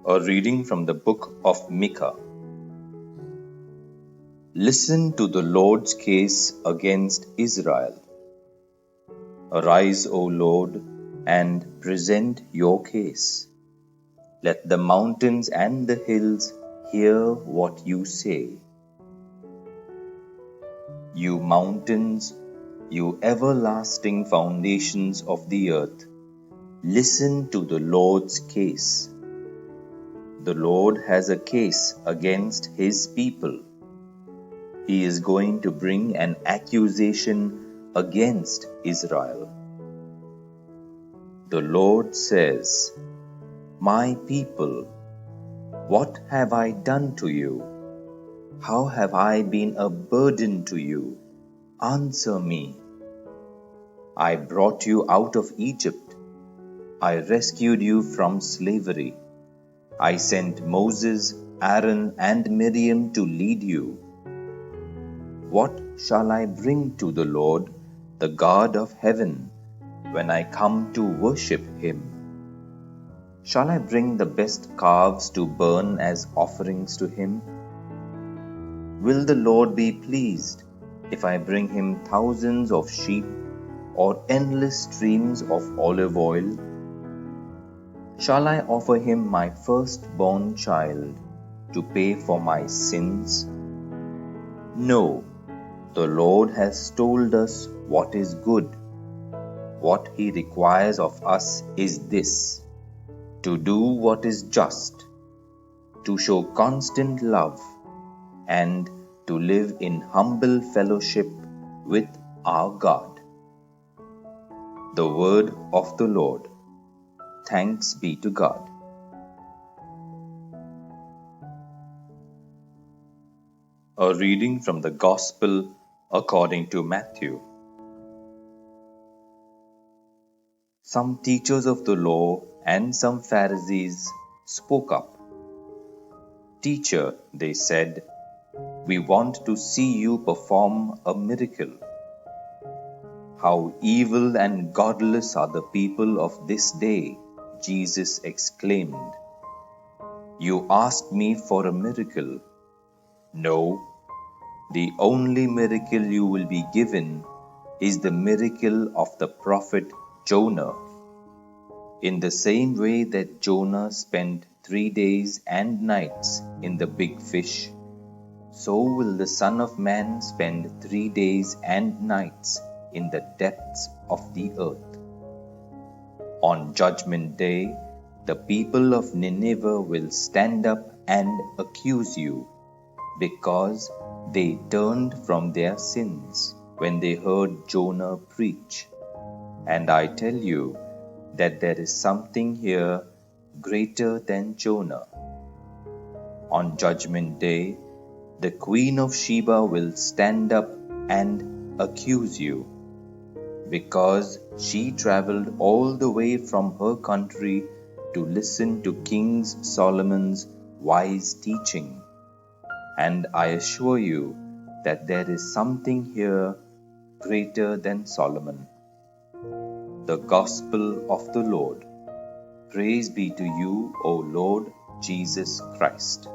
A reading from the book of Micah. Listen to the Lord's case against Israel. Arise, O Lord, and present your case. Let the mountains and the hills hear what you say. You mountains, you everlasting foundations of the earth, listen to the Lord's case. The Lord has a case against his people. He is going to bring an accusation against Israel. The Lord says, "My people, what have I done to you? How have I been a burden to you? Answer me. I brought you out of Egypt. I rescued you from slavery. I sent Moses, Aaron, and Miriam to lead you. What shall I bring to the Lord, the God of heaven, when I come to worship him? Shall I bring the best calves to burn as offerings to him? Will the Lord be pleased if I bring him thousands of sheep or endless streams of olive oil? Shall I offer him my firstborn child to pay for my sins? No, the Lord has told us what is good. What he requires of us is this: to do what is just, to show constant love, and to live in humble fellowship with our God." The word of the Lord. Thanks be to God. A reading from the Gospel according to Matthew. Some teachers of the law and some Pharisees spoke up. "Teacher," they said, "we want to see you perform a miracle." "How evil and godless are the people of this day," Jesus exclaimed. "You ask me for a miracle. No, the only miracle you will be given is the miracle of the prophet Jonah. In the same way that Jonah spent 3 days and nights in the big fish, so will the Son of Man spend 3 days and nights in the depths of the earth. On Judgment Day, the people of Nineveh will stand up and accuse you, because they turned from their sins when they heard Jonah preach. And I tell you that there is something here greater than Jonah. On Judgment Day, the Queen of Sheba will stand up and accuse you, because she traveled all the way from her country to listen to King Solomon's wise teaching. And I assure you that there is something here greater than Solomon." The Gospel of the Lord. Praise be to you, O Lord Jesus Christ.